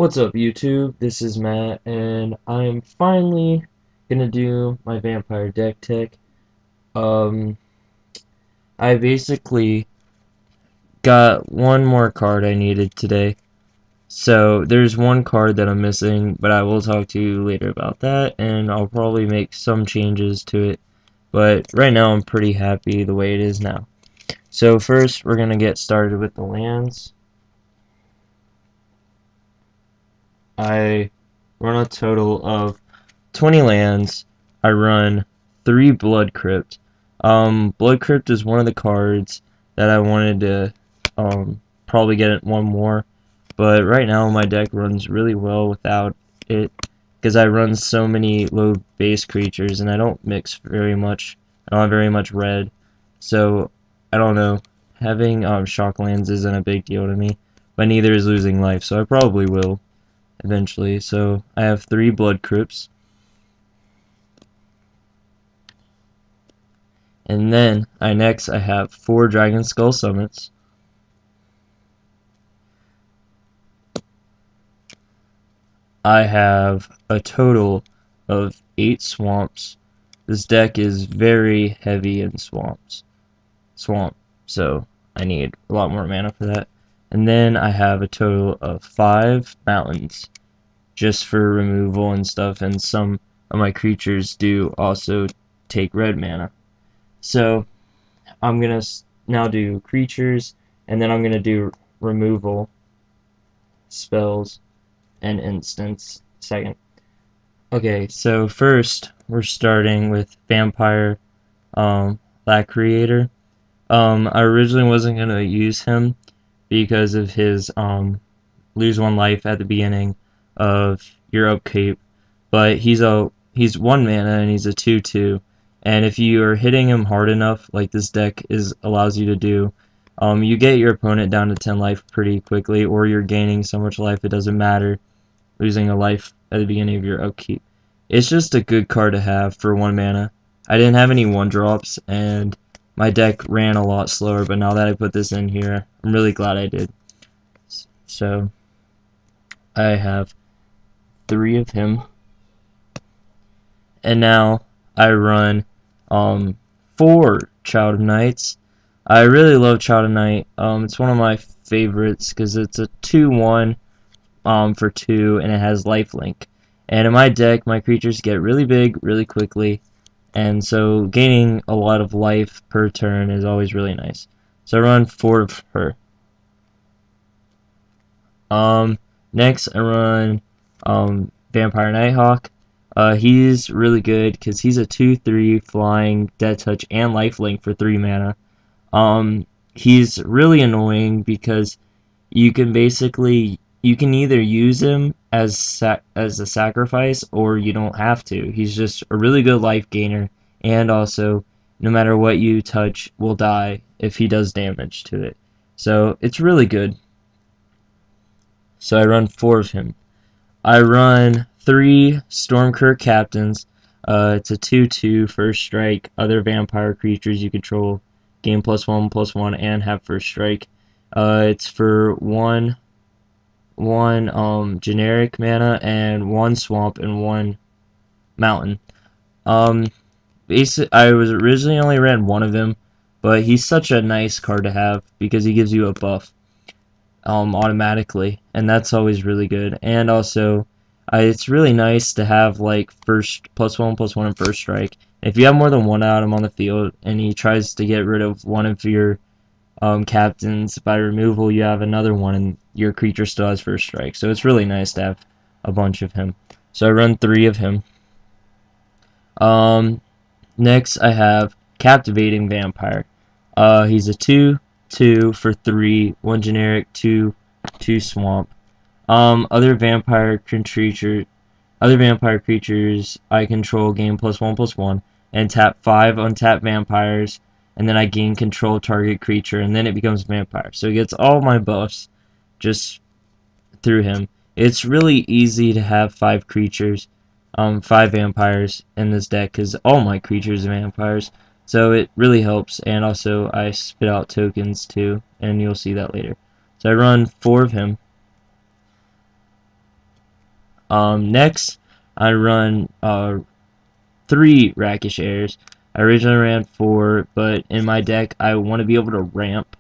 What's up, YouTube? This is Matt, and I'm finally gonna do my vampire deck tech. Um, I basically got one more card I needed today. So there's one card that I'm missing, but I will talk to you later about that, and I'll probably make some changes to it. But right now I'm pretty happy the way it is now. So first we're gonna get started with the lands. I run a total of 20 lands. I run 3 Blood Crypt. Blood Crypt is one of the cards that I wanted to probably get one more, but right now my deck runs really well without it because I run so many low base creatures and I don't mix very much. I don't have very much red, so I don't know. Having shock lands isn't a big deal to me, but neither is losing life, so I probably will eventually. So I have 3 Blood Crypts. And then I have 4 Dragon Skull Summits. I have a total of 8 Swamps. This deck is very heavy in swamp, so I need a lot more mana for that. And then I have a total of 5 Mountains, just for removal and stuff, and some of my creatures do also take red mana. So I'm gonna now do creatures, and then I'm gonna do removal spells and instants second. Okay, so first we're starting with Vampire Lacerator. I originally wasn't gonna use him because of his lose 1 life at the beginning of your upkeep, but he's 1 mana and he's a 2/2. And if you are hitting him hard enough, like this deck allows you to do, you get your opponent down to 10 life pretty quickly, or you're gaining so much life it doesn't matter, losing a life at the beginning of your upkeep. It's just a good card to have for 1 mana. I didn't have any 1-drops, and my deck ran a lot slower, but now that I put this in here, I'm really glad I did. So, I have 3 of him. And now I run 4 Child of Nights. I really love Child of Night. It's one of my favorites because it's a 2/1 for 2 and it has lifelink. And in my deck, my creatures get really big really quickly, and so gaining a lot of life per turn is always really nice. So I run 4 of her. Next I run Vampire Nighthawk. He's really good because he's a 2/3 flying, dead touch, and lifelink for 3 mana. He's really annoying because you can either use him as a sacrifice, or you don't have to. He's just a really good life gainer, and also no matter what you touch will die if he does damage to it. So it's really good. So I run 4 of him. I run 3 Stormkirk Captains. It's a 2/2 first strike. Other vampire creatures you control gain +1/+1 and have first strike. It's for one generic mana and 1 swamp and 1 mountain. I was originally only ran 1 of him, but he's such a nice card to have because he gives you a buff automatically, and that's always really good. And also, it's really nice to have like first +1/+1 and first strike. If you have more than 1 item on the field and he tries to get rid of one of your captains by removal, you have another one and your creature still has first strike. So it's really nice to have a bunch of him. So I run 3 of him. Next I have Captivating Vampire. He's a 2/2 for 3, 1 generic, 2 swamp. Other vampire creatures I control gain +1/+1 and tap 5 untapped vampires, and then I gain control of target creature, and then it becomes vampire. So he gets all my buffs just through him. It's really easy to have 5 creatures, 5 vampires in this deck because all my creatures are vampires. So it really helps, and also I spit out tokens too, and you'll see that later. So I run 4 of him. Next, I run 3 Rakish Heirs. I originally ran 4, but in my deck I want to be able to ramp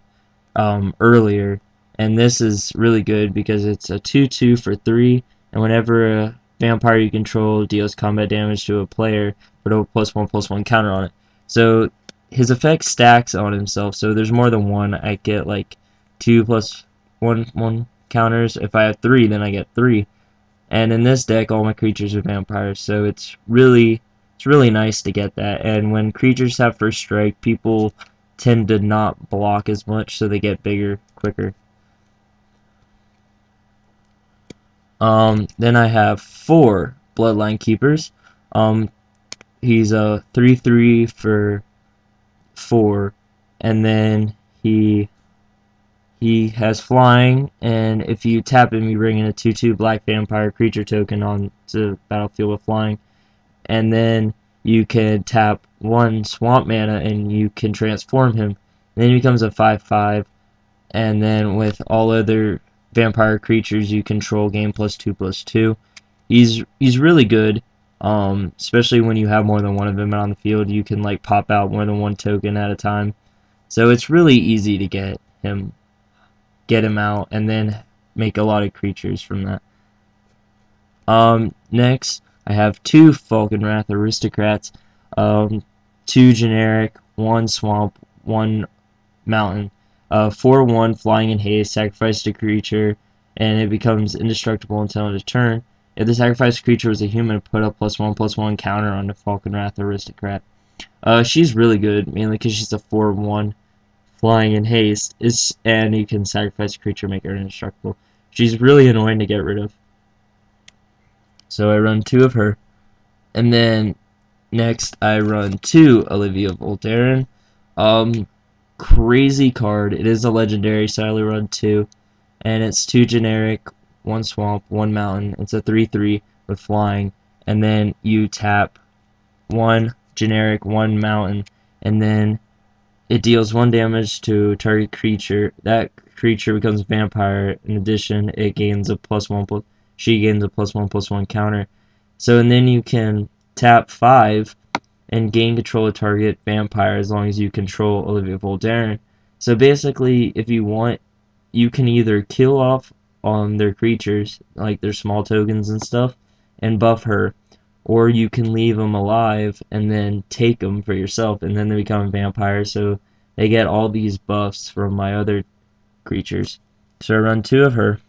earlier, and this is really good because it's a 2/2 for 3, and whenever a vampire you control deals combat damage to a player, put a +1/+1 counter on it. So his effect stacks on himself, so there's more than one. I get like 2+1/1 counters. If I have 3, then I get 3. And in this deck, all my creatures are vampires, so it's really nice to get that. And when creatures have first strike, people tend to not block as much, so they get bigger quicker. Then I have 4 Bloodline Keepers. He's a 3/3 for 4, and then he has flying, and if you tap him, you bring in a 2/2 black vampire creature token on to battlefield with flying, and then you can tap 1 swamp mana and you can transform him. And then he becomes a 5/5, and then with all other vampire creatures you control, gain +2/+2. He's really good, especially when you have more than one of them out on the field. You can like pop out more than one token at a time, so it's really easy to get him out and then make a lot of creatures from that. Next, I have 2 Falkenrath Aristocrats, 2 generic, 1 swamp, 1 mountain, 4/1 flying in haste, sacrifice a creature, and it becomes indestructible until end of turn. If the sacrificed creature was a human, put a +1/+1 counter on the Falkenrath Aristocrat. She's really good, mainly because she's a 4/1 flying in haste, and you can sacrifice a creature, make her indestructible. She's really annoying to get rid of. So I run 2 of her. And then next I run 2 Olivia Voldaren. Crazy card. It is a legendary, so I only run 2. And it's 2 generic, 1 swamp, 1 mountain. It's a 3/3 with flying. And then you tap 1 generic, 1 mountain, and then it deals 1 damage to target creature. That creature becomes a vampire. In addition, it gains a she gains a +1/+1 counter. So, and then you can tap 5 and gain control of target vampire as long as you control Olivia Voldaren. So basically, if you want, you can either kill off on their creatures, like their small tokens and stuff, and buff her, or you can leave them alive and then take them for yourself, and then they become vampires, so they get all these buffs from my other creatures. So I run 2 of her.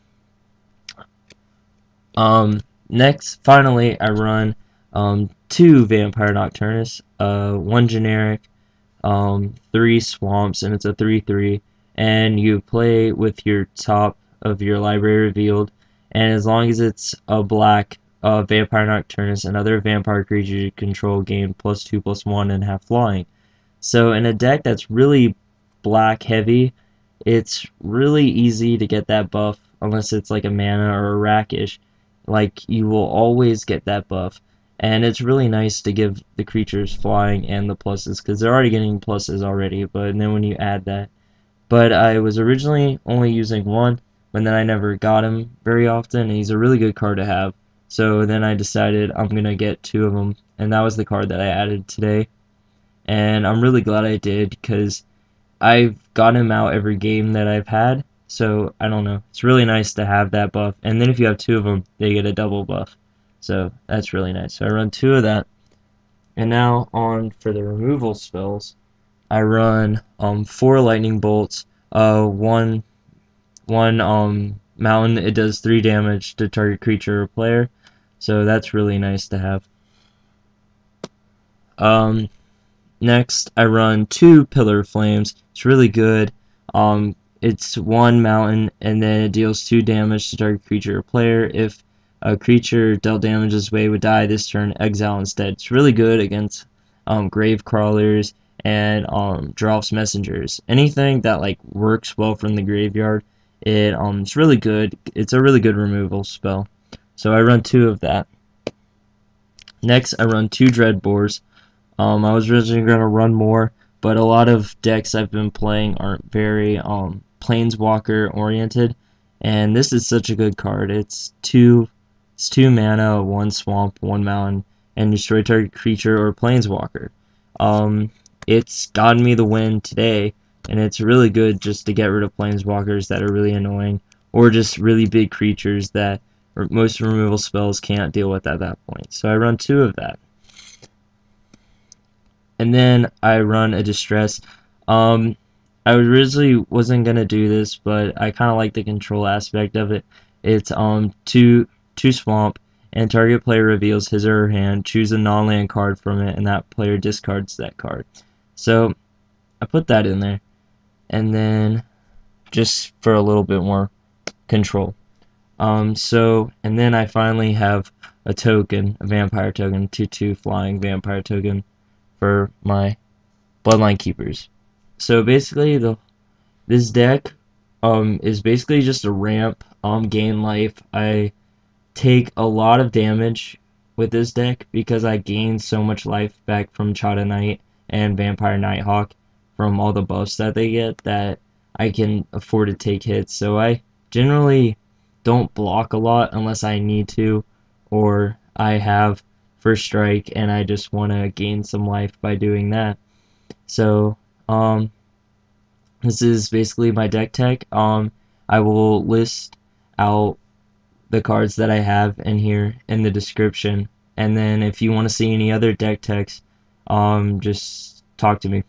Next, finally, I run 2 Vampire Nocturnus, 1 generic, 3 swamps, and it's a 3/3, and you play with your top of your library revealed, and as long as it's a black Vampire Nocturnus and other vampire creatures you control gain +2/+1 and have flying. So in a deck that's really black heavy, it's really easy to get that buff unless it's like a mana or a Rakish. Like, you will always get that buff, and it's really nice to give the creatures flying and the pluses, because they're already getting pluses already, but then when you add that. But I was originally only using 1, but then I never got him very often, and he's a really good card to have. So then I decided I'm going to get 2 of them, and that was the card that I added today. And I'm really glad I did, because I've got him out every game that I've had, so I don't know. It's really nice to have that buff, and then if you have 2 of them, they get a double buff. So that's really nice. So I run 2 of that, and now on for the removal spells. I run 4 lightning bolts, one mountain. It does 3 damage to target creature or player, so that's really nice to have. Next, I run 2 Pillar of Flames. It's really good. It's 1 mountain, and then it deals 2 damage to target creature or player. If a creature dealt damage this way would die this turn, exile instead. It's really good against grave crawlers and Drolf's messengers. Anything that like works well from the graveyard, it's really good. It's a really good removal spell. So I run 2 of that. Next, I run 2 Dreadbores. I was originally going to run more, but a lot of decks I've been playing aren't very Planeswalker oriented, and this is such a good card. It's 2 It's 2 mana, 1 swamp, 1 mountain, and destroy target creature or planeswalker. It's gotten me the win today, and it's really good just to get rid of planeswalkers that are really annoying, or just really big creatures that most removal spells can't deal with at that point. So I run 2 of that. And then I run a distress. I originally wasn't gonna do this, but I kind of like the control aspect of it. It's two swamp, and target player reveals his or her hand. Choose a non-land card from it, and that player discards that card. So I put that in there, and then just for a little bit more control. And then I finally have a token, a vampire token, 2/2 flying vampire token for my Bloodline Keepers. So basically, this deck is basically just a ramp, gain life. I take a lot of damage with this deck because I gain so much life back from Chata Knight and Vampire Nighthawk from all the buffs that they get that I can afford to take hits. So I generally don't block a lot unless I need to, or I have first strike and I just want to gain some life by doing that. So this is basically my deck tech. I will list out the cards that I have in here in the description, and then if you want to see any other deck techs, just talk to me.